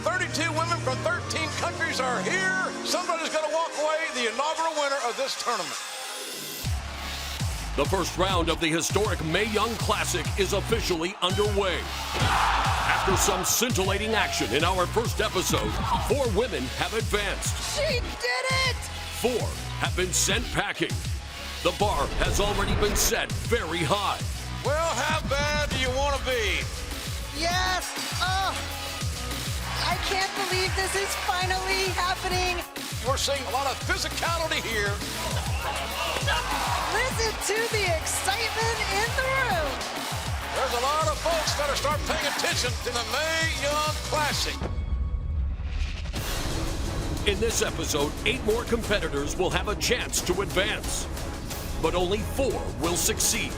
32 women from 13 countries are here. Somebody's going to walk away the inaugural winner of this tournament. The first round of the historic Mae Young Classic is officially underway. After some scintillating action in our first episode, 4 women have advanced. She did it! 4 have been sent packing. The bar has already been set very high. Well, how bad do you want to be? Yes! Oh, I can't believe this is finally happening. We're seeing a lot of physicality here. Listen to the excitement in the room. There's a lot of folks that are starting paying attention to the Mae Young Classic. In this episode, 8 more competitors will have a chance to advance, but only 4 will succeed.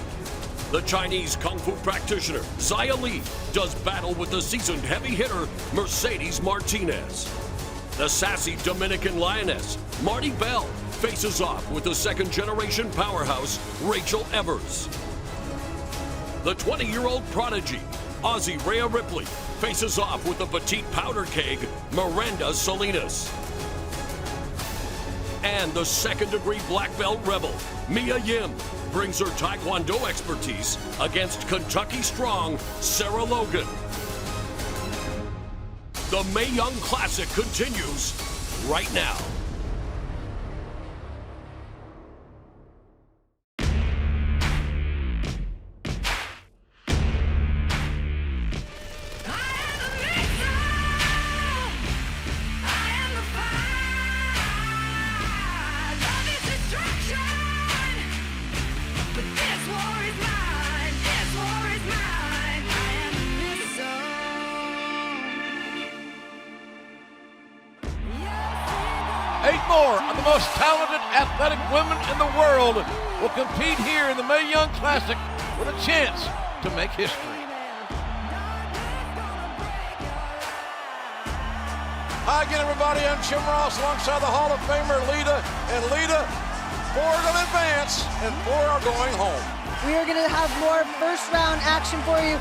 The Chinese Kung Fu practitioner, Xia Li, does battle with the seasoned heavy hitter, Mercedes Martinez. The sassy Dominican lioness, Marti Belle, faces off with the second-generation powerhouse, Rachel Evers. The 20-year-old prodigy, Aussie Rhea Ripley, faces off with the petite powder keg, Miranda Salinas. And the second-degree black belt rebel, Mia Yim, brings her Taekwondo expertise against Kentucky strong Sarah Logan. The Mae Young Classic continues right now. Eight more of the most talented athletic women in the world will compete here in the Mae Young Classic with a chance to make history. Hi again, everybody. I'm Jim Ross alongside the Hall of Famer Lita. And Lita, 4 are going to advance and 4 are going home. We are going to have more first-round action for you.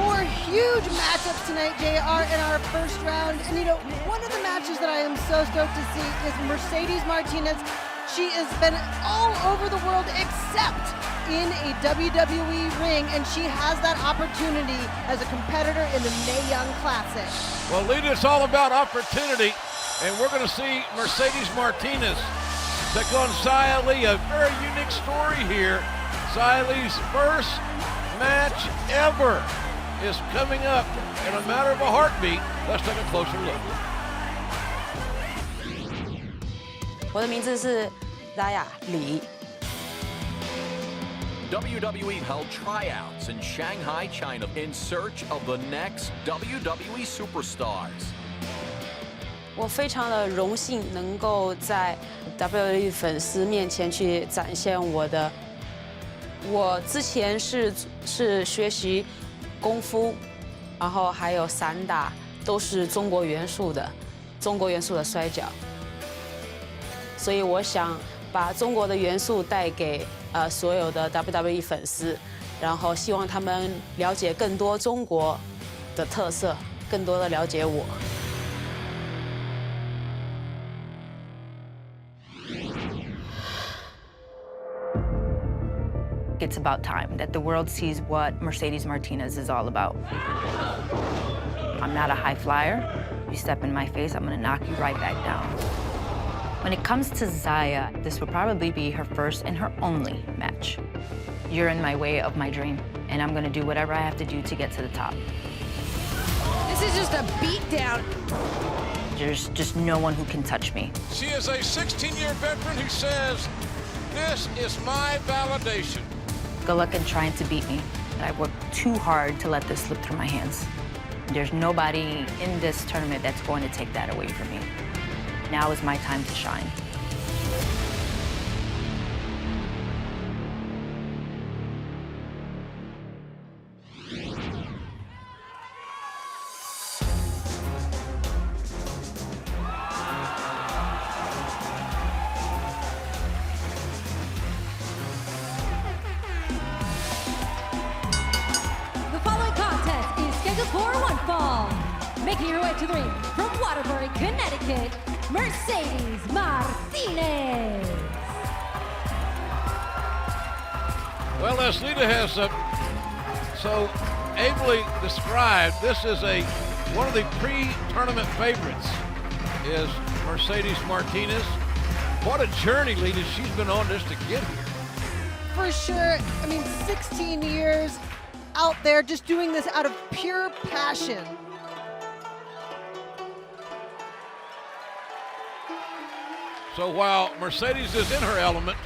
4 huge matchups tonight, JR, in our first round. And you know, one of the matches that I am so stoked to see is Mercedes Martinez. She has been all over the world except in a WWE ring, and she has that opportunity as a competitor in the Mae Young Classic. Well, Lita, it's all about opportunity, and we're going to see Mercedes Martinez take on Xia Li. A very unique story here. Xia Li's first match ever is coming up in a matter of a heartbeat. Let's take a closer look. 我的名字是 Xia Li。 WWE held tryouts in Shanghai, China in search of the next WWE superstars. 我非常的荣幸能够在 WWE 粉丝面前去展现我的。我之前是学习功夫，然后还有散打，都是中国元素的摔跤。所以我想把中国的元素带给所有的 WWE 粉丝，然后希望他们了解更多中国的特色，更多的了解我。 It's about time that the world sees what Mercedes Martinez is all about. I'm not a high flyer. You step in my face, I'm gonna knock you right back down. When it comes to Xia, this will probably be her first and her only match. You're in my way of my dream, and I'm gonna do whatever I have to do to get to the top. This is just a beatdown. There's just no one who can touch me. She is a 16-year veteran who says, "This is my validation." Good luck in trying to beat me. I worked too hard to let this slip through my hands. There's nobody in this tournament that's going to take that away from me. Now is my time to shine. The following contest is scheduled for one fall. Making her way to the ring from Waterbury, Connecticut, Mercedes Martinez. Well, as Lita has so ably described, this is one of the pre-tournament favorites is Mercedes Martinez. What a journey, Lita, she's been on just to get here. For sure. I mean, 16 years out there just doing this out of pure passion. So while Mercedes is in her element,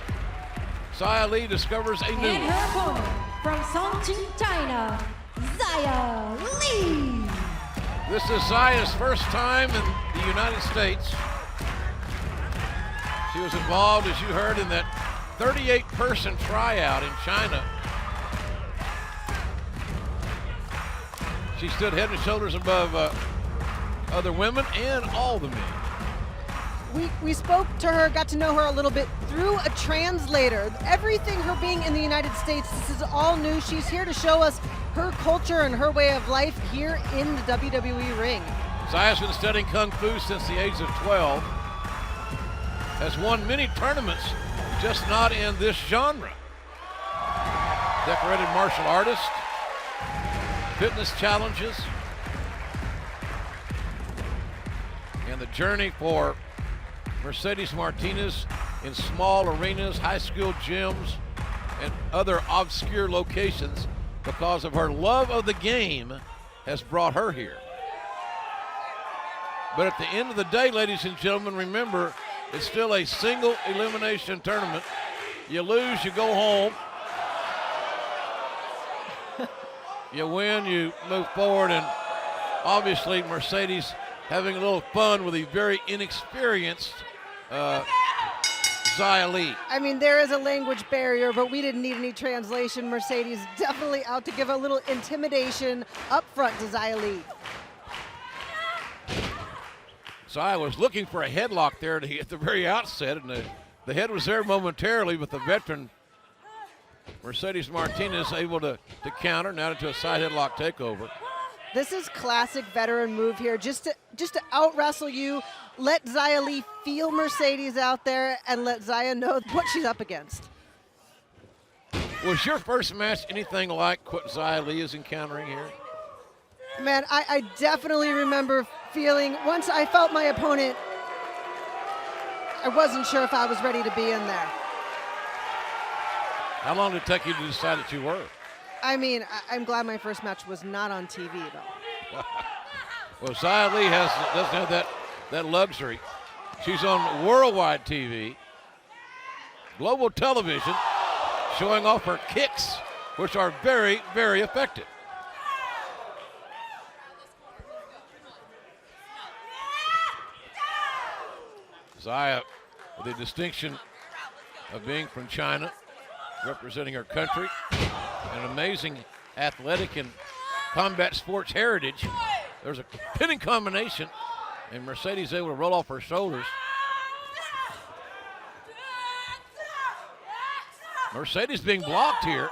Xia Li discovers a new And one. her opponent from Chongqing, China, Xia Li. This is Xia's first time in the United States. She was involved, as you heard, in that 38-person tryout in China. She stood head and shoulders above other women and all the men. We spoke to her, got to know her a little bit through a translator. Everything her being in the United States, this is all new. She's here to show us her culture and her way of life here in the WWE ring. Xia's been studying Kung Fu since the age of 12. Has won many tournaments, just not in this genre. Decorated martial artist, fitness challenges, and the journey for Mercedes Martinez in small arenas, high school gyms, and other obscure locations because of her love of the game has brought her here. But at the end of the day, ladies and gentlemen, remember, it's still a single elimination tournament. You lose, you go home. You win, you move forward, and obviously Mercedes having a little fun with a very inexperienced Xia Li. I mean, there is a language barrier, but we didn't need any translation. Mercedes definitely out to give a little intimidation up front to Xia Li. Xia was looking for a headlock there at the very outset, and the head was there momentarily, but the veteran Mercedes Martinez able to counter, now into a side headlock takeover. This is classic veteran move here, just to out-wrestle you, let Xia Li feel Mercedes out there, and let Xia know what she's up against. Was your first match anything like what Xia Li is encountering here? Man, I definitely remember feeling, once I felt my opponent, I wasn't sure if I was ready to be in there. How long did it take you to decide that you were? I mean, I'm glad my first match was not on TV, though. Well, Xia Li doesn't have that luxury. She's on worldwide TV, global television, showing off her kicks, which are very, very effective. Xia, with the distinction of being from China, representing her country, an amazing athletic and combat sports heritage. There's a pinning combination, and Mercedes able to roll off her shoulders. Mercedes being blocked here,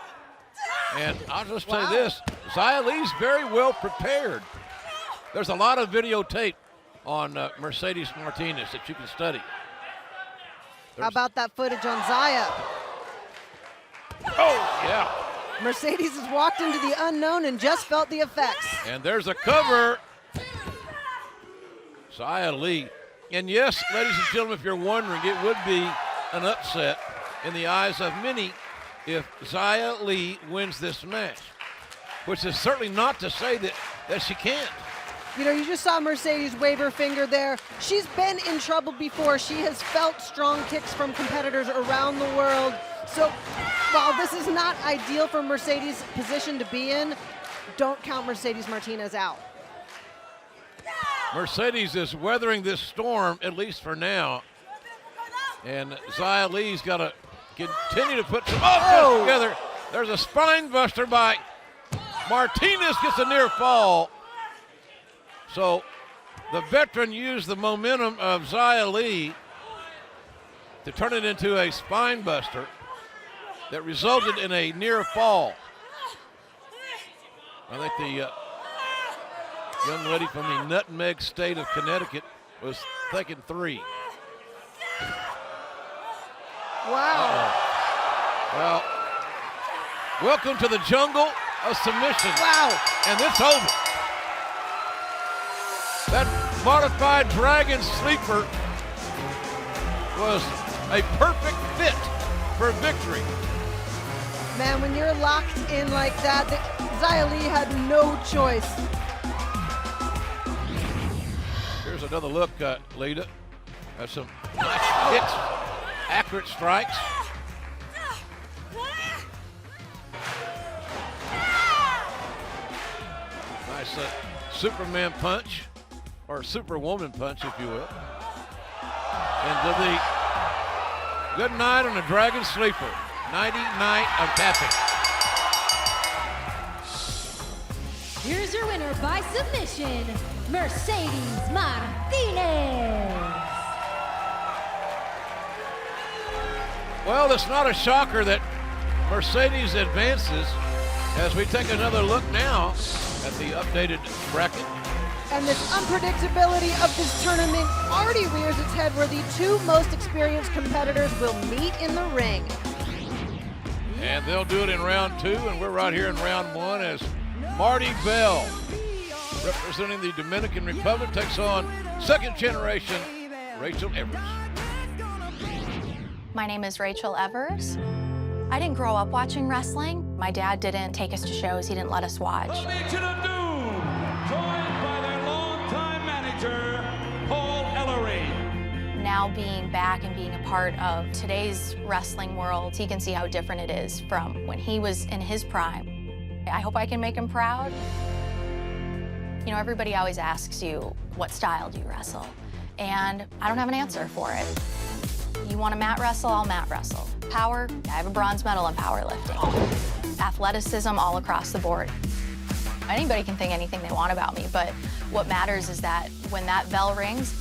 and I'll just tell you this, Xia Li's very well prepared. There's a lot of videotape on Mercedes Martinez that you can study. How about that footage on Xia? Oh, yeah. Mercedes has walked into the unknown and just felt the effects. And there's a cover. Xia Li. And yes, ladies and gentlemen, if you're wondering, it would be an upset in the eyes of many if Xia Li wins this match, which is certainly not to say that she can't. You know, you just saw Mercedes wave her finger there. She's been in trouble before. She has felt strong kicks from competitors around the world. So while this is not ideal for Mercedes' position to be in, don't count Mercedes Martinez out. Mercedes is weathering this storm, at least for now. And Xia Li's got to continue to put some offense together. There's a spine buster by Martinez, gets a near fall. So the veteran used the momentum of Xia Li to turn it into a spine buster that resulted in a near fall. I think Young lady from the Nutmeg State of Connecticut was thinking 3. Wow. Well, welcome to the jungle of submission. Wow. And it's over. That modified Dragon Sleeper was a perfect fit for victory. Man, when you're locked in like that, Xia Li had no choice. Here's another look, Lita. That's some nice hits, accurate strikes. Nice Superman punch, or Superwoman punch, if you will. And to the good night on the Dragon Sleeper. 90 night of tapping. Here's your winner by submission, Mercedes Martinez. Well, it's not a shocker that Mercedes advances as we take another look now at the updated bracket. And this unpredictability of this tournament already rears its head where the 2 most experienced competitors will meet in the ring. And they'll do it in round 2, and we're right here in round 1 as Marti Belle, representing the Dominican Republic, takes on second generation Rachel Evers. My name is Rachel Evers. I didn't grow up watching wrestling. My dad didn't take us to shows. He didn't let us watch. The Legion of Doom, joined by their longtime manager, Paul Ellery. Now being back and being a part of today's wrestling world, he can see how different it is from when he was in his prime. I hope I can make him proud. You know, everybody always asks you, what style do you wrestle? And I don't have an answer for it. You want to mat wrestle, I'll mat wrestle. Power, I have a bronze medal in powerlifting. Athleticism all across the board. Anybody can think anything they want about me, but what matters is that when that bell rings,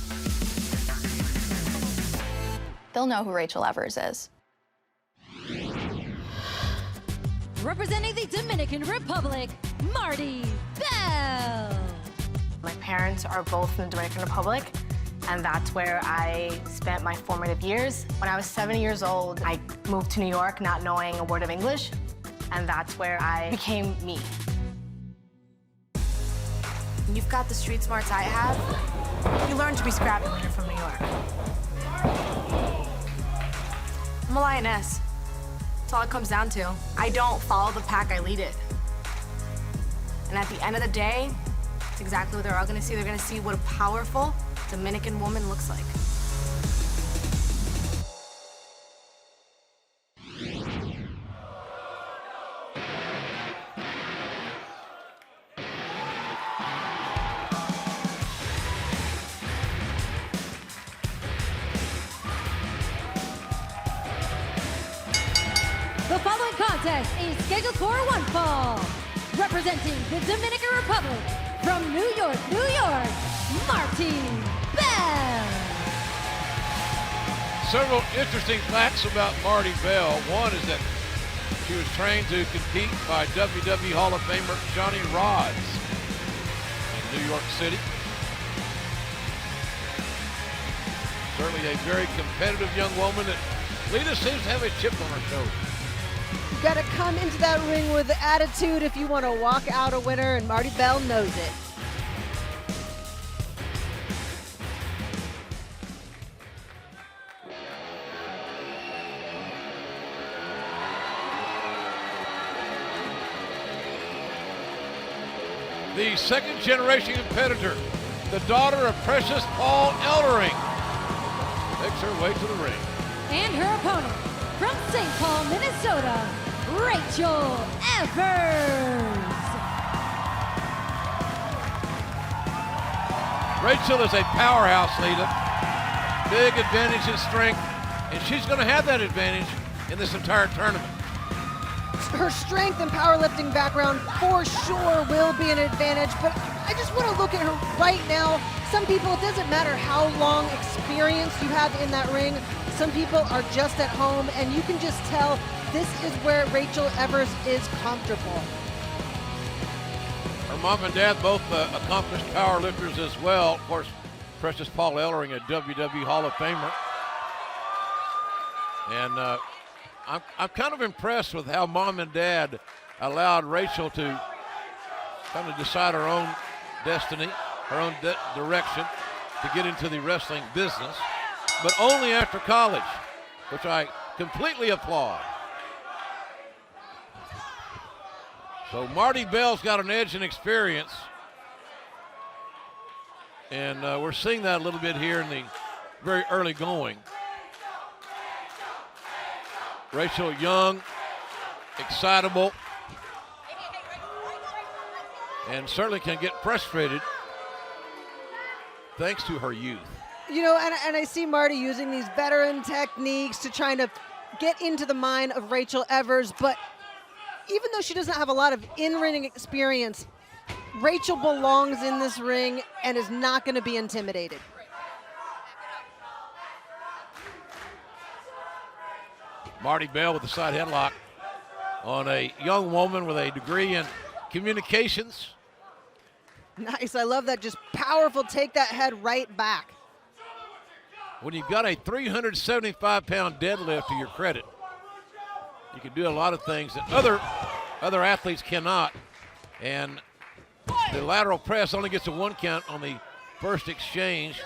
they'll know who Rachel Evers is. Representing the Dominican Republic, Marti Belle. My parents are both from the Dominican Republic, and that's where I spent my formative years. When I was 7 years old, I moved to New York not knowing a word of English, and that's where I became me. You've got the street smarts I have. You learn to be scrappy when you're from New York. I'm a lioness. That's all it comes down to. I don't follow the pack, I lead it. And at the end of the day, it's exactly what they're all gonna see. They're gonna see what a powerful Dominican woman looks like. The following contest is scheduled for one fall. Representing the Dominican Republic, from New York, Marti Belle. Several interesting facts about Marti Belle. One is that she was trained to compete by WWE Hall of Famer Johnny Rodz in New York City. Certainly a very competitive young woman that Lita seems to have a chip on her shoulder. You gotta come into that ring with attitude if you want to walk out a winner, and Marti Belle knows it. The second generation competitor, the daughter of Precious Paul Ellering, makes her way to the ring. And her opponent, from St. Paul, Minnesota, Rachel Evers. Rachel is a powerhouse, Lita. Big advantage in strength, and she's going to have that advantage in this entire tournament. Her strength and powerlifting background for sure will be an advantage, but I just want to look at her right now. Some people, it doesn't matter how long experience you have in that ring. Some people are just at home, and you can just tell this is where Rachel Evers is comfortable. Her mom and dad both accomplished power lifters as well. Of course, Precious Paul Ellering, a WWE Hall of Famer. And I'm kind of impressed with how mom and dad allowed Rachel to kind of decide her own destiny, her own direction to get into the wrestling business, but only after college, which I completely applaud. So Marti Belle's got an edge in experience, and we're seeing that a little bit here in the very early going. Rachel young, excitable, and certainly can get frustrated thanks to her youth. You know, and I see Marti using these veteran techniques to try to get into the mind of Rachel Evers, but even though she doesn't have a lot of in-ring experience, Rachel belongs in this ring and is not going to be intimidated. Marti Belle with the side headlock on a young woman with a degree in communications. Nice, I love that. Just powerful, take that head right back. When you've got a 375-pound deadlift to your credit, you can do a lot of things that other athletes cannot. And the lateral press only gets a 1 count on the first exchange.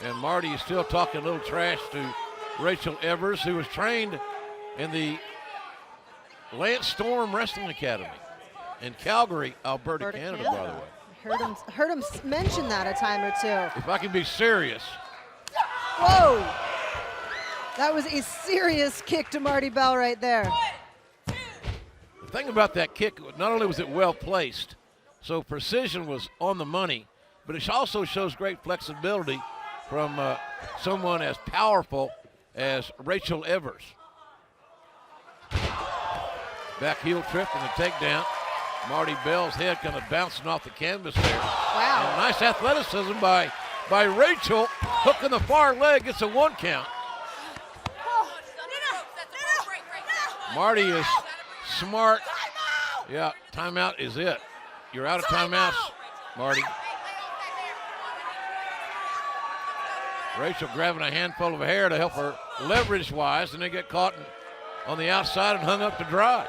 And Marti is still talking a little trash to Rachel Evers, who was trained in the Lance Storm Wrestling Academy in Calgary, Alberta, Canada, by the way. Heard him mention that a time or two. If I can be serious. Whoa! That was a serious kick to Marti Belle right there. The thing about that kick, not only was it well placed, so precision was on the money, but it also shows great flexibility from someone as powerful as Rachel Evers. Back heel trip and the takedown. Marti Belle's head kind of bouncing off the canvas there. Wow. And nice athleticism by Rachel. Hook in the far leg, gets a 1 count. Marti is smart. Yeah, timeout is it. You're out of timeouts, Marti. Rachel grabbing a handful of hair to help her leverage-wise, and they get caught on the outside and hung up to dry.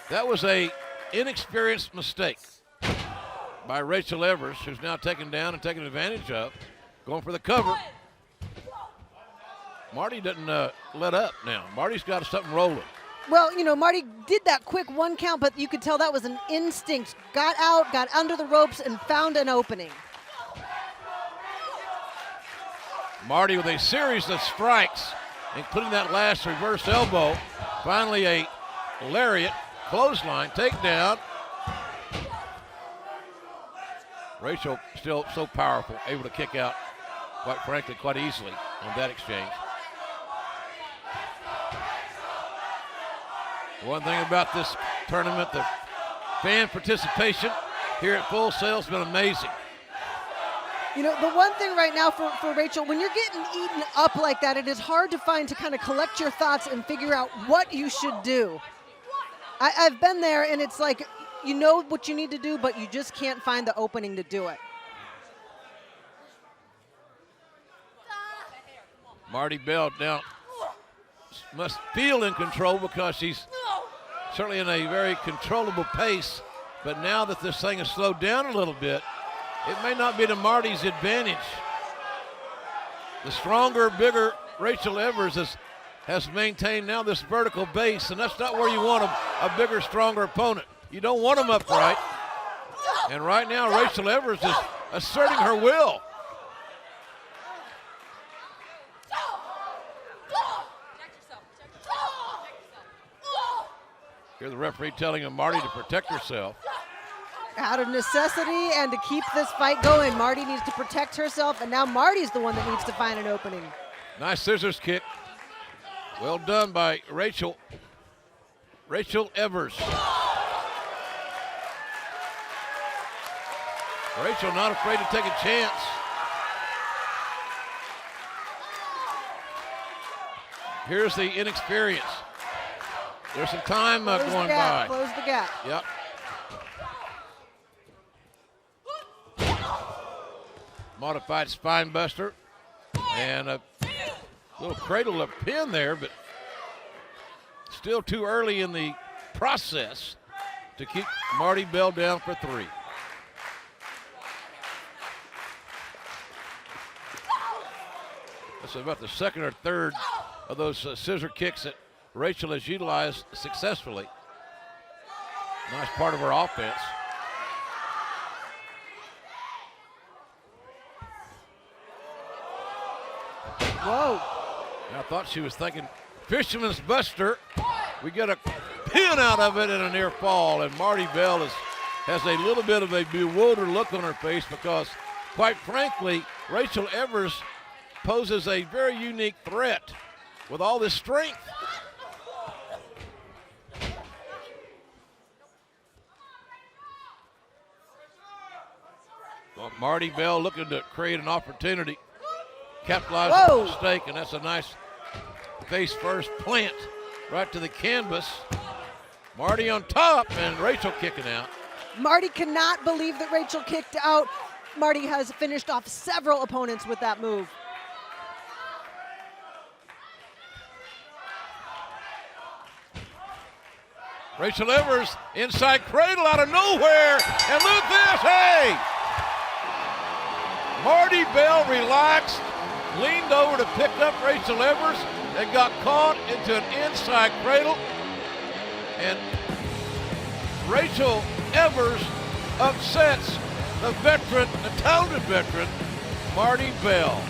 That was a inexperienced mistake by Rachel Evers, who's now taken down and taken advantage of, going for the cover. Marti doesn't let up now. Marti's got something rolling. Well, you know, Marti did that quick 1 count, but you could tell that was an instinct. Got out, got under the ropes, and found an opening. Marti with a series of strikes, including that last reverse elbow. Finally a lariat, clothesline, takedown. Rachel still so powerful, able to kick out, quite frankly, quite easily on that exchange. One thing about this tournament, the fan participation here at Full Sail has been amazing. You know, the one thing right now for Rachel, when you're getting eaten up like that, it is hard to kind of collect your thoughts and figure out what you should do. I've been there, and it's like, you know what you need to do, but you just can't find the opening to do it. Marti Belle now must feel in control because she's certainly in a very controllable pace, but now that this thing has slowed down a little bit, it may not be to Marti's advantage. The stronger, bigger Rachel Evers has maintained now this vertical base, and that's not where you want a bigger, stronger opponent. You don't want them upright. And right now, Rachel Evers is asserting her will. Here's the referee telling him Marti to protect herself. Out of necessity and to keep this fight going, Marti needs to protect herself, and now Marti's the one that needs to find an opening. Nice scissors kick. Well done by Rachel Evers. Rachel not afraid to take a chance. Here's the inexperience. There's some time going by. Close the gap. Yep. Modified spine buster. And a little cradle of pin there, but still too early in the process to keep Marti Belle down for 3. That's about the second or third of those scissor kicks that Rachel has utilized successfully. Nice part of her offense. Whoa. I thought she was thinking Fisherman's Buster. We get a pin out of it and a near fall, and Marti Belle has a little bit of a bewildered look on her face because, quite frankly, Rachel Evers poses a very unique threat with all this strength. Well, Marti Belle looking to create an opportunity, capitalize on the mistake, and that's a nice face first plant right to the canvas. Marti on top and Rachel kicking out. Marti cannot believe that Rachel kicked out. Marti has finished off several opponents with that move. Rachel Evers inside cradle out of nowhere, and look at this, hey! Marti Belle relaxed, leaned over to pick up Rachel Evers, and got caught into an inside cradle. And Rachel Evers upsets the veteran, the talented veteran, Marti Belle.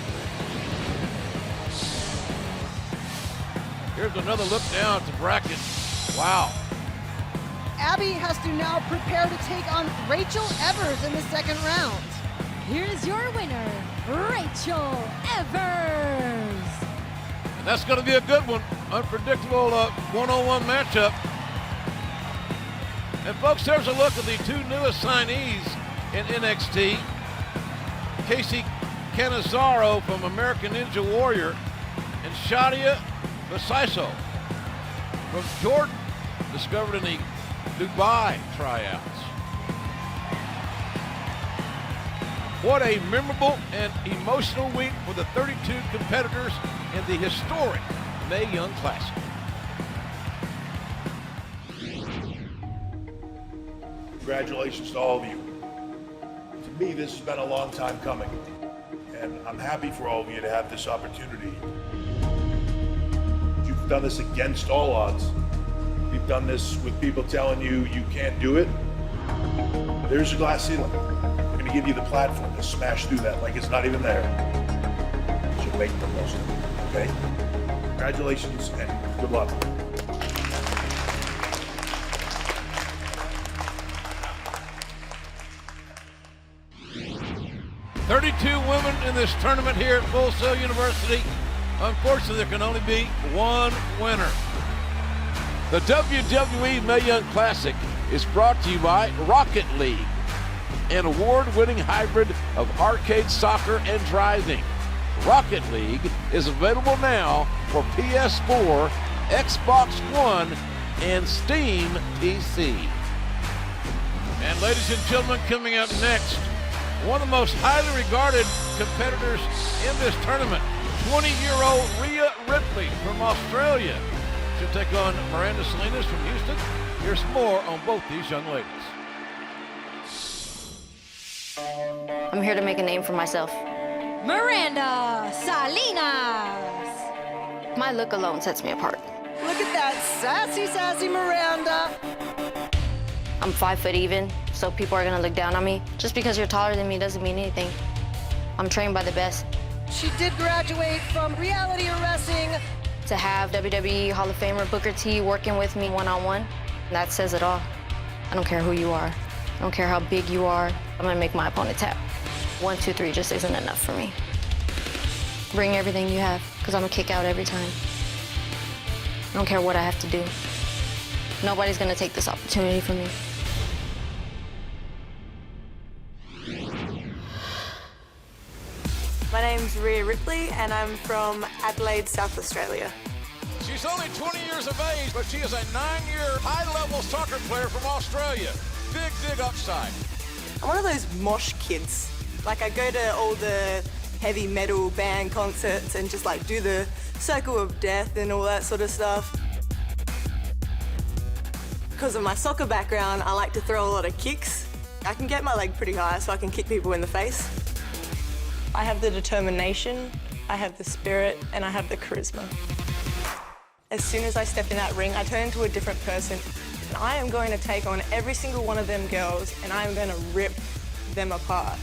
Here's another look down at the bracket. Wow. Abby has to now prepare to take on Rachel Evers in the second round. Here's your winner, Rachel Evers. And that's going to be a good one. Unpredictable one-on-one matchup. And folks, there's a look at the 2 newest signees in NXT. Casey Canizaro from American Ninja Warrior and Shadia Basaiso from Jordan, discovered in the Dubai tryouts. What a memorable and emotional week for the 32 competitors in the historic Mae Young Classic. Congratulations to all of you. To me, this has been a long time coming, and I'm happy for all of you to have this opportunity. You've done this against all odds. You've done this with people telling you you can't do it. There's your glass ceiling. I'm going to give you the platform to smash through that like it's not even there. So make the most of it, okay? Congratulations and good luck. Women in this tournament here at Full Sail University. Unfortunately, there can only be one winner. The WWE Mae Young Classic is brought to you by Rocket League, an award-winning hybrid of arcade soccer and driving. Rocket League is available now for PS4, Xbox One, and Steam PC. And ladies and gentlemen, coming up next, one of the most highly regarded competitors in this tournament, 20-year-old Rhea Ripley from Australia. She'll take on Miranda Salinas from Houston. Here's more on both these young ladies. I'm here to make a name for myself. Miranda Salinas. My look alone sets me apart. Look at that sassy Miranda. I'm 5 foot even, so people are gonna look down on me. Just because you're taller than me doesn't mean anything. I'm trained by the best. She did graduate from reality wrestling. To have WWE Hall of Famer Booker T working with me one-on-one, that says it all. I don't care who you are. I don't care how big you are. I'm gonna make my opponent tap. 1, 2, 3 just isn't enough for me. Bring everything you have, because I'm gonna kick out every time. I don't care what I have to do. Nobody's gonna take this opportunity from me. My name's Rhea Ripley and I'm from Adelaide, South Australia. She's She's only 20 years of age, but she is a 9-year high-level soccer player from Australia. Big upside. I'm one of those mosh kids. Like, I go to all the heavy metal band concerts and just like do the circle of death and all that sort of stuff. Because of my soccer background, I like to throw a lot of kicks. I can get my leg pretty high so I can kick people in the face. I have the determination, I have the spirit, and I have the charisma. As soon as I step in that ring, I turn into a different person. And I am going to take on every single one of them girls, and I am going to rip them apart.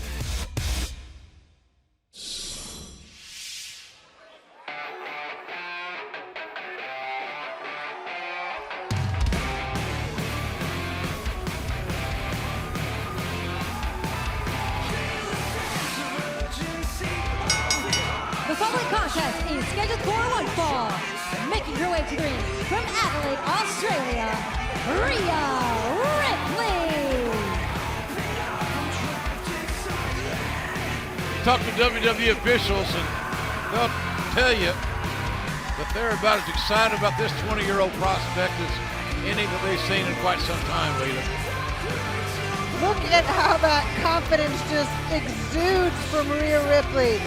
The following contest is scheduled for one fall. Making her way to the ring from Adelaide, Australia, Rhea Ripley. Talk to WWE officials and they'll tell you that they're about as excited about this 20-year-old prospect as any that they've seen in quite some time, Lita. Look at how that confidence just exudes from Rhea Ripley.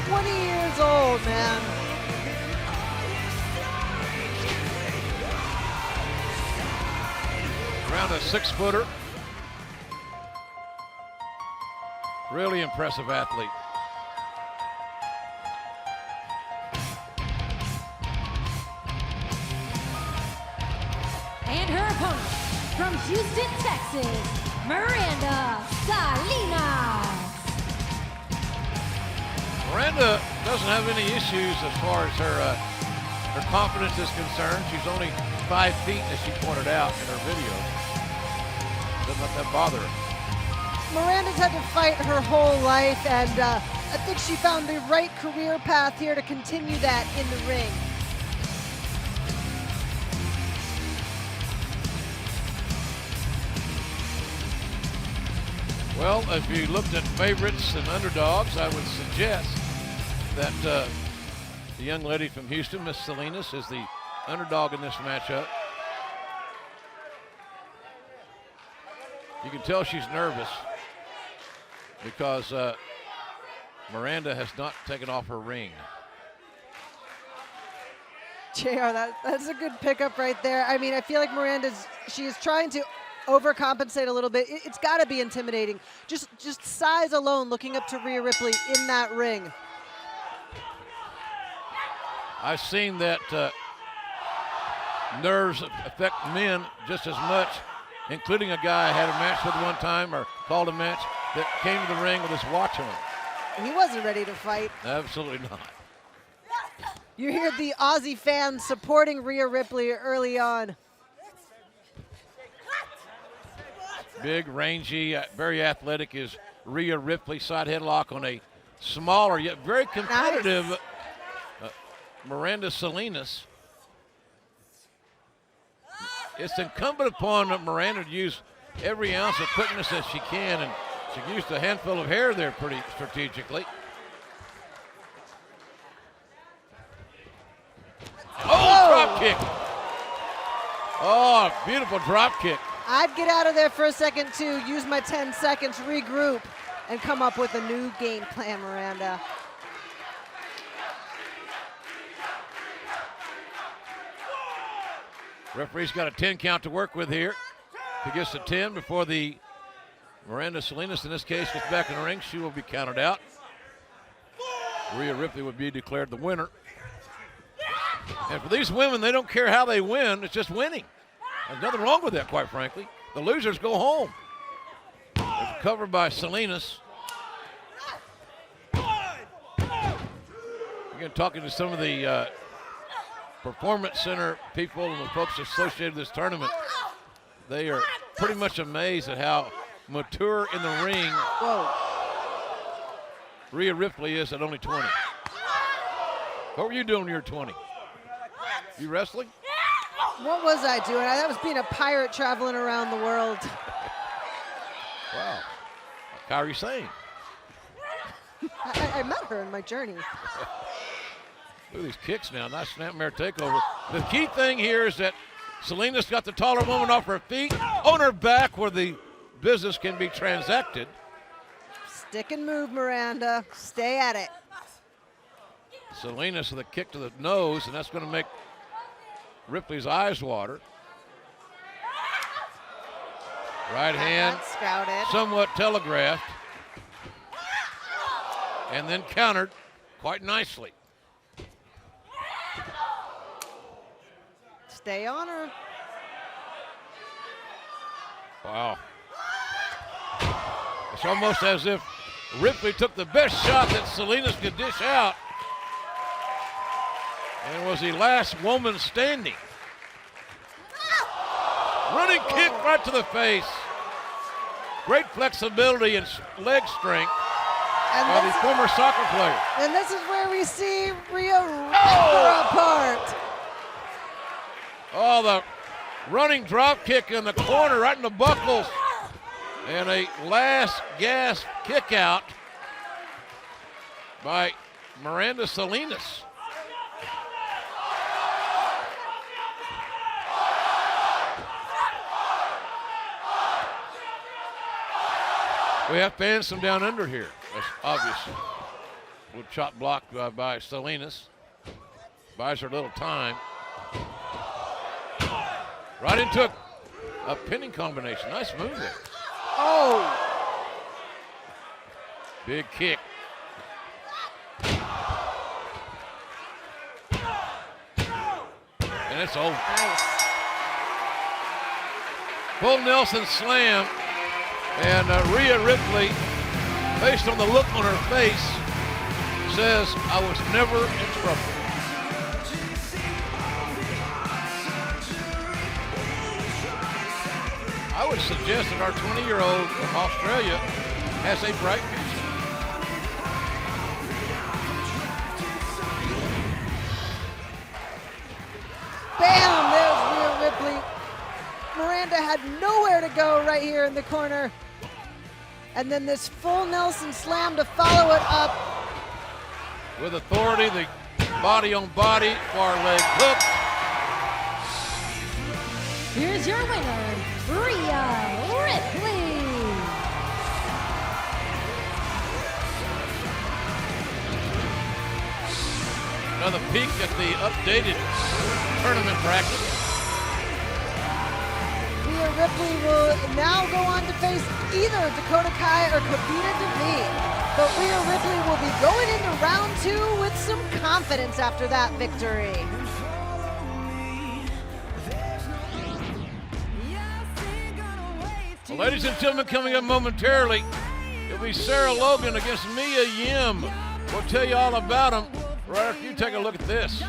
20 years old, man. Around a 6-footer. Really impressive athlete. And her opponent from Houston, Texas, Miranda Salinas. Miranda doesn't have any issues as far as her confidence is concerned. She's only 5 feet, as she pointed out in her video. Doesn't let that bother her. Miranda's had to fight her whole life, and I think she found the right career path here to continue that in the ring. Well, if you looked at favorites and underdogs, I would suggest that the young lady from Houston, Miss Selenas, is the underdog in this matchup. You can tell she's nervous because Miranda has not taken off her ring. JR, that's a good pickup right there. I mean, I feel like she is trying to overcompensate a little bit. It's got to be intimidating. Just size alone, looking up to Rhea Ripley in that ring. I've seen that nerves affect men just as much, including a guy I had a match with one time, or called a match, that came to the ring with his watch on. He wasn't ready to fight. Absolutely not. You hear the Aussie fans supporting Rhea Ripley early on. Big, rangy, very athletic is Rhea Ripley. Side headlock on a smaller yet very competitive Nice. Miranda Salinas. It's incumbent upon Miranda to use every ounce of quickness that she can, and she used a handful of hair there pretty strategically. Oh, drop kick. Oh, beautiful drop kick. I'd get out of there for a second too, use my 10 seconds, regroup, and come up with a new game plan, Miranda. Referee's got a 10 count to work with here. If he gets to 10 before the Miranda Salinas, in this case, gets back in the ring, she will be counted out. Rhea Ripley would be declared the winner. And for these women, they don't care how they win, it's just winning. There's nothing wrong with that, quite frankly. The losers go home. There's a cover by Selenas. Again, talking to some of the Performance Center people and the folks associated with this tournament, they are pretty much amazed at how mature in the ring Rhea Ripley is at only 20. What were you doing when you were 20? You wrestling? What was I doing? That was being a pirate traveling around the world. Wow. How are you saying? I met her in my journey. Look at these kicks now. Nice snapmare takeover. The key thing here is that Selenas got the taller woman off her feet, on her back where the business can be transacted. Stick and move, Miranda. Stay at it. Selenas with a kick to the nose, and that's going to make Ripley's eyes water. Right hand, scouted. Somewhat telegraphed. And then countered quite nicely. Stay on her. Wow. It's almost as if Ripley took the best shot that Salinas could dish out and was the last woman standing. Running kick right to the face. Great flexibility and leg strength by the former soccer player. And this is where we see Rhea rip her apart. Oh, the running drop kick in the corner right in the buckles. And a last gasp kick out by Miranda Salinas. We have fans from down under here. That's obvious. With chop block by Selenas. Buys her a little time. Right into a pinning combination. Nice move there. Oh! Big kick. And it's over. Nice. Full Nelson slam. And Rhea Ripley, based on the look on her face, says, I was never in trouble. I would suggest that our 20-year-old from Australia has a bright future. Bam! There's Rhea Ripley. Miranda had nowhere to go right here in the corner. And then this full Nelson slam to follow it up. With authority, the body on body, far leg hook. Here's your winner, Rhea Ripley. Another peek at the updated tournament bracket. Rhea Ripley will now go on to face either Dakota Kai or Kavita DeVee. But Rhea Ripley will be going into round 2 with some confidence after that victory. Well, ladies and gentlemen, coming up momentarily, it'll be Sarah Logan against Mia Yim. We'll tell you all about them right after you take a look at this.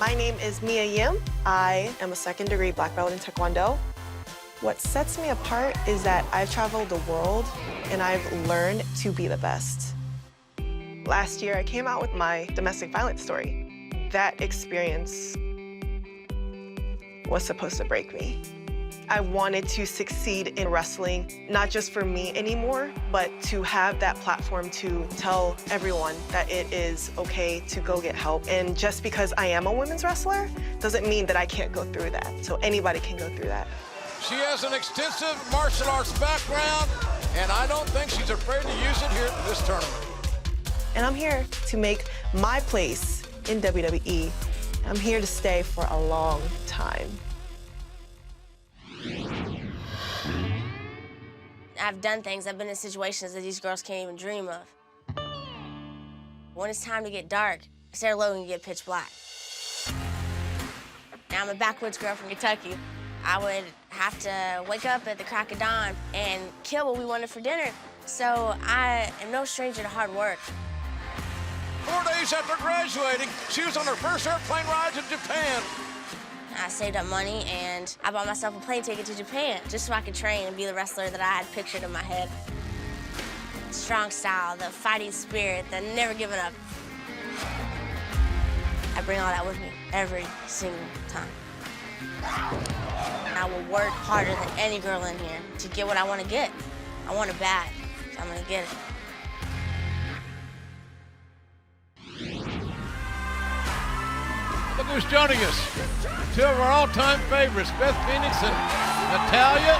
My name is Mia Yim. I am a second-degree black belt in Taekwondo. What sets me apart is that I've traveled the world and I've learned to be the best. Last year, I came out with my domestic violence story. That experience was supposed to break me. I wanted to succeed in wrestling, not just for me anymore, but to have that platform to tell everyone that it is okay to go get help. And just because I am a women's wrestler doesn't mean that I can't go through that. So anybody can go through that. She has an extensive martial arts background, and I don't think she's afraid to use it here at this tournament. And I'm here to make my place in WWE. I'm here to stay for a long time. I've done things, I've been in situations that these girls can't even dream of. When it's time to get dark, Sarah Logan can get pitch black. Now I'm a backwoods girl from Kentucky. I would have to wake up at the crack of dawn and kill what we wanted for dinner. So I am no stranger to hard work. 4 days after graduating, she was on her first airplane ride to Japan. I saved up money and I bought myself a plane ticket to Japan just so I could train and be the wrestler that I had pictured in my head. Strong style, the fighting spirit, the never giving up. I bring all that with me every single time. I will work harder than any girl in here to get what I want to get. I want it bad, so I'm gonna get it. Look who's joining us. Two of our all-time favorites, Beth Phoenix and Natalya.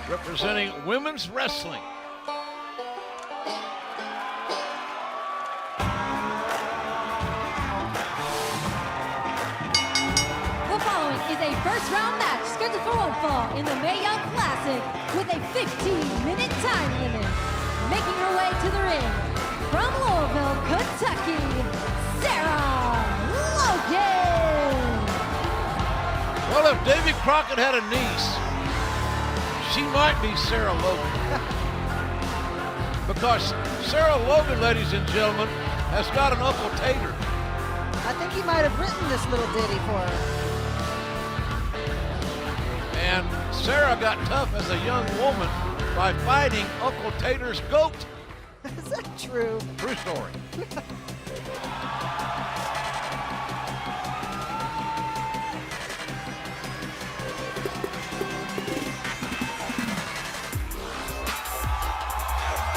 Representing women's wrestling. The following is a first-round match scheduled for one fall in the Mae Young Classic with a 15-minute time limit. Making her way to the ring from Louisville, Kentucky, Sarah Logan. Well, if Davy Crockett had a niece, she might be Sarah Logan. Because Sarah Logan, ladies and gentlemen, has got an Uncle Tater. I think he might have written this little ditty for her. And Sarah got tough as a young woman by fighting Uncle Tater's goat. Is that true? True story.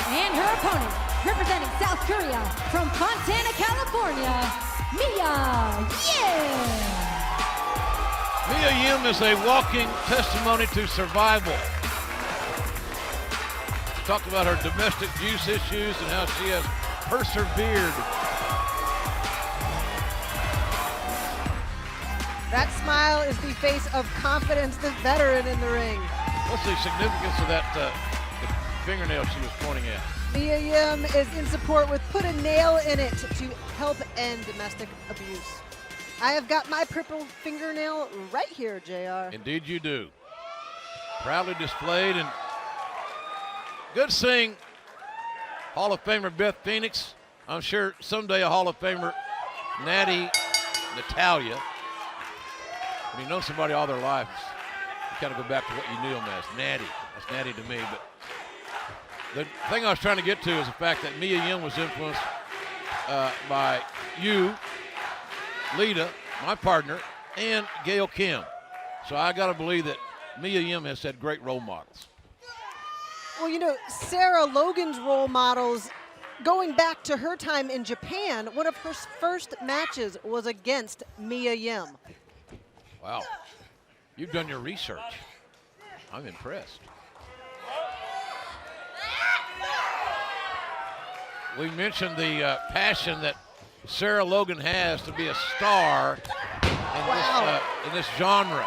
And her opponent, representing South Korea from Fontana, California, Mia Yim. Mia Yim is a walking testimony to survival. She talked about her domestic abuse issues and how she has persevered. That smile is the face of confidence, the veteran in the ring. What's the significance of that the fingernail she was pointing at? Mia Yim is in support with Put a Nail in It to help end domestic abuse. I have got my purple fingernail right here, JR. Indeed you do. Proudly displayed, and good seeing Hall of Famer Beth Phoenix. I'm sure someday a Hall of Famer, Natalya. When you know somebody all their life, you kind of go back to what you knew them as, Natty. That's Natty to me, but the thing I was trying to get to is the fact that Mia Yim was influenced by you, Lita, my partner, and Gail Kim. So I got to believe that Mia Yim has had great role models. Well, you know, Sarah Logan's role models, going back to her time in Japan, one of her first matches was against Mia Yim. Wow. You've done your research. I'm impressed. We mentioned the passion that Sarah Logan has to be a star in this genre.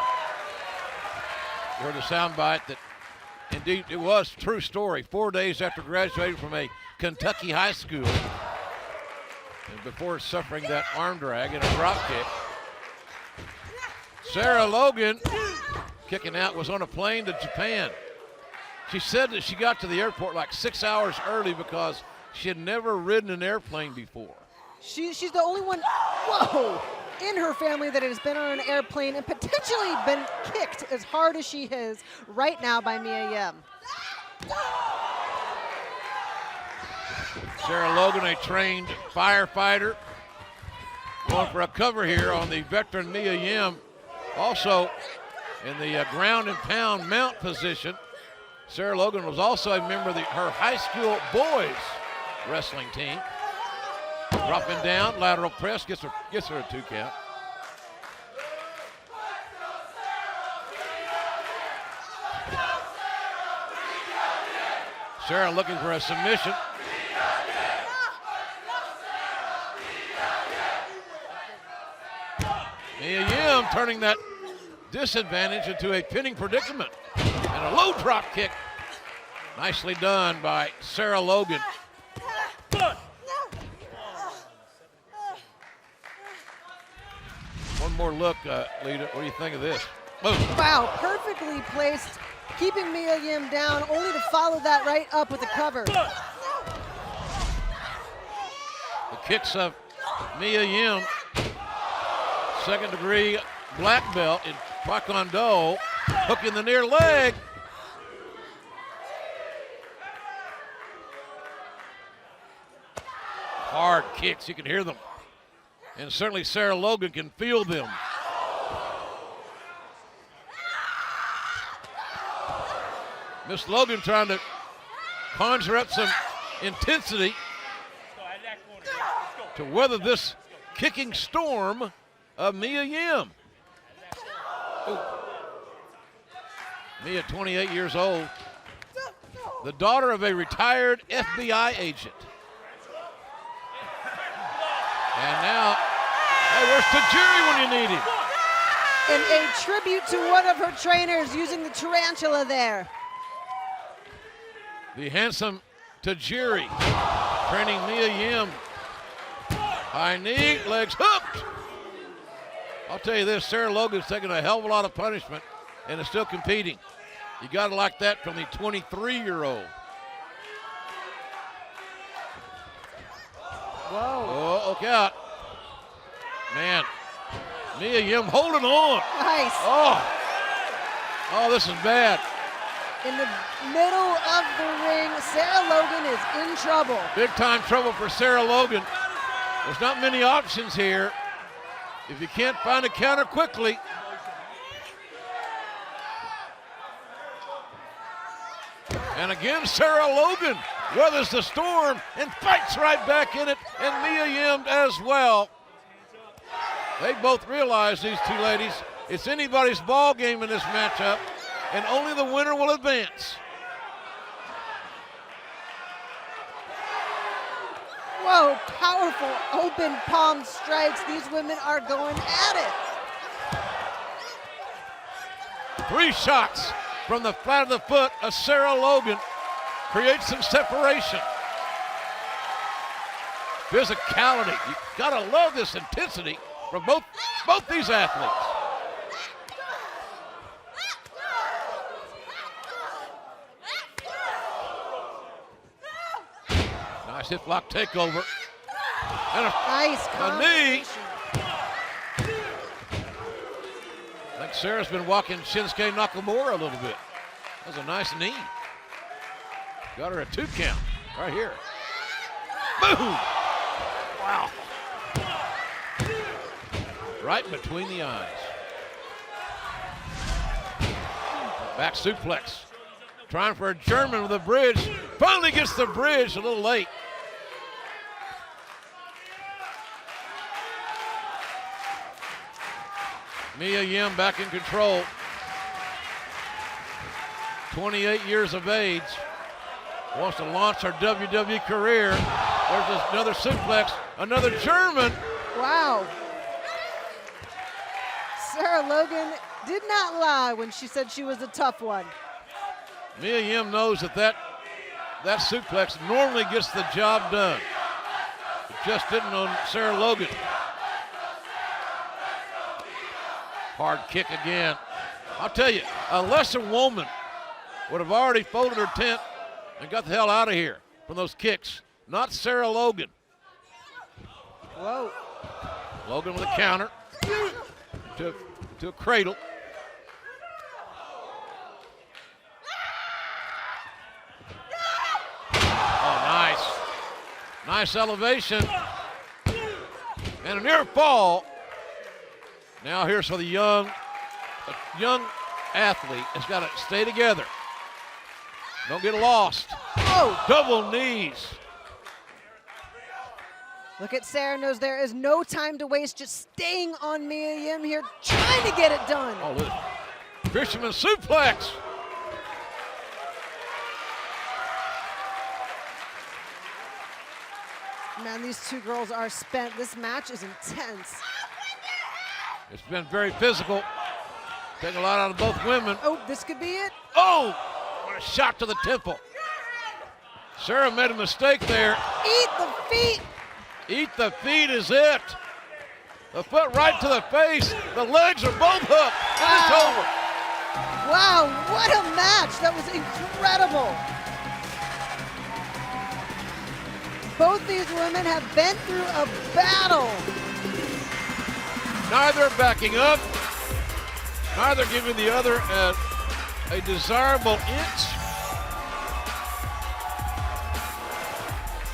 You heard the soundbite that indeed it was a true story. 4 days after graduating from a Kentucky high school, and before suffering that arm drag and a drop kick, Sarah Logan, kicking out, was on a plane to Japan. She said that she got to the airport like 6 hours early because she had never ridden an airplane before. She's the only one, whoa, in her family that has been on an airplane and potentially been kicked as hard as she is right now by Mia Yim. Sarah Logan, a trained firefighter, going for a cover here on the veteran Mia Yim. Also in the ground and pound mount position, Sarah Logan was also a member of her high school boys wrestling team. Dropping down, lateral press, gets her a 2 count. Sarah looking for a submission. Mia Yim turning that disadvantage into a pinning predicament. And a low drop kick. Nicely done by Sarah Logan. One more look, Lita. What do you think of this? Boom. Wow, perfectly placed, keeping Mia Yim down, only to follow that right up with a cover. The kicks of Mia Yim, second-degree black belt in Taekwondo, hooking the near leg. Hard kicks, you can hear them. And certainly Sarah Logan can feel them. Miss Logan trying to conjure up some intensity. to weather this kicking storm of Mia Yim. Ooh. Mia, 28 years old, the daughter of a retired FBI agent. And now, hey, where's Tajiri when you need him? And a tribute to one of her trainers using the tarantula there. The handsome Tajiri training Mia Yim. High knee, legs hooked. I'll tell you this, Sarah Logan's taking a hell of a lot of punishment and is still competing. You got to like that from the 23-year-old. Whoa. Oh, look out. Man, Mia Yim holding on. Nice. Oh, this is bad. In the middle of the ring, Sarah Logan is in trouble. Big time trouble for Sarah Logan. There's not many options here. If you can't find a counter quickly. And again, Sarah Logan weathers the storm and fights right back in it, and Mia Yim as well. They both realize, these two ladies, it's anybody's ball game in this matchup, and only the winner will advance. Whoa, powerful open palm strikes. These women are going at it. 3 shots from the flat of the foot of Sarah Logan creates some separation. Physicality, you gotta love this intensity from both these athletes. Nice hip lock takeover. And a knee. I think Sarah's been walking Shinsuke Nakamura a little bit. That was a nice knee. Got her a 2 count right here. Boom! Wow. Right between the eyes. Back suplex. Trying for a German with a bridge. Finally gets the bridge a little late. Mia Yim back in control. 28 years of age. Wants to launch her WWE career. There's another suplex, another German. Wow. Sarah Logan did not lie when she said she was a tough one. Mia Yim knows that suplex normally gets the job done. It just didn't on Sarah Logan. Hard kick again. I'll tell you, a lesser woman would have already folded her tent and got the hell out of here from those kicks. Not Sarah Logan. Whoa. Logan with a counter to a cradle. Oh, nice. Nice elevation. And a near fall. Now here's for the young athlete. Has got to stay together. Don't get lost. Oh. Double knees. Look at Sarah, knows there is no time to waste, just staying on Mia Yim here, trying to get it done. Oh, look. Fisherman suplex. Man, these two girls are spent. This match is intense. It's been very physical. Taking a lot out of both women. Oh, this could be it. Oh, what a shot to the temple. Sarah made a mistake there. Eat the feet. Eat the feet is it. The foot right to the face. The legs are both hooked. It's over. Wow, what a match. That was incredible. Both these women have been through a battle. Neither backing up. Neither giving the other a desirable inch.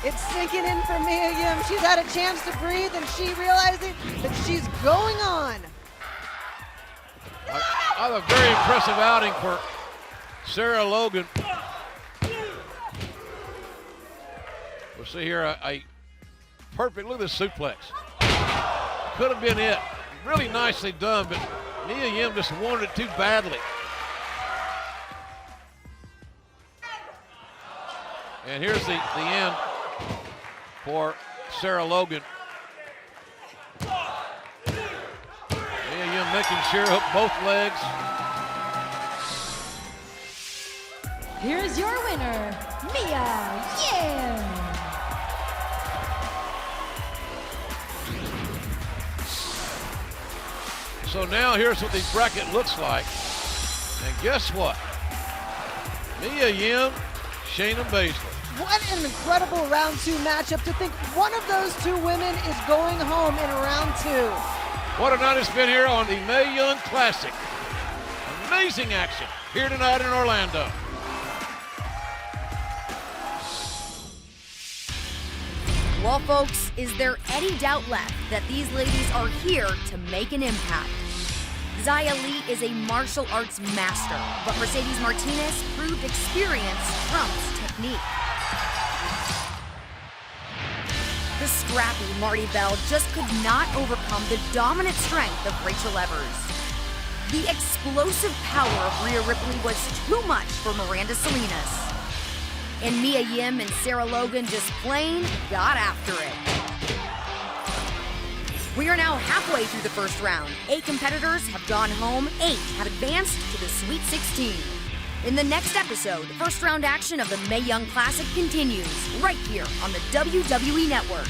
It's sinking in for Mia Yim. She's had a chance to breathe, and she realizing that she's going on. A very impressive outing for Sarah Logan. We'll see here a perfect. Look at this suplex. Could have been it. Really nicely done, but Mia Yim just wanted it too badly. And here's the end for Sarah Logan. Mia Yim making sure hook both legs. Here's your winner, Mia Yim. So now here's what the bracket looks like. And guess what? Mia Yim, Shayna Baszler. What an incredible round 2 matchup. To think one of those two women is going home in round 2. What a night it's been here on the Mae Young Classic. Amazing action here tonight in Orlando. Well, folks, is there any doubt left that these ladies are here to make an impact? Xia Li is a martial arts master, but Mercedes Martinez proved experience trumps technique. The scrappy Marti Belle just could not overcome the dominant strength of Rachel Evers. The explosive power of Rhea Ripley was too much for Miranda Salinas. And Mia Yim and Sarah Logan just plain got after it. We are now halfway through the first round. 8 competitors have gone home, 8 have advanced to the Sweet 16. In the next episode, first round action of the Mae Young Classic continues right here on the WWE Network.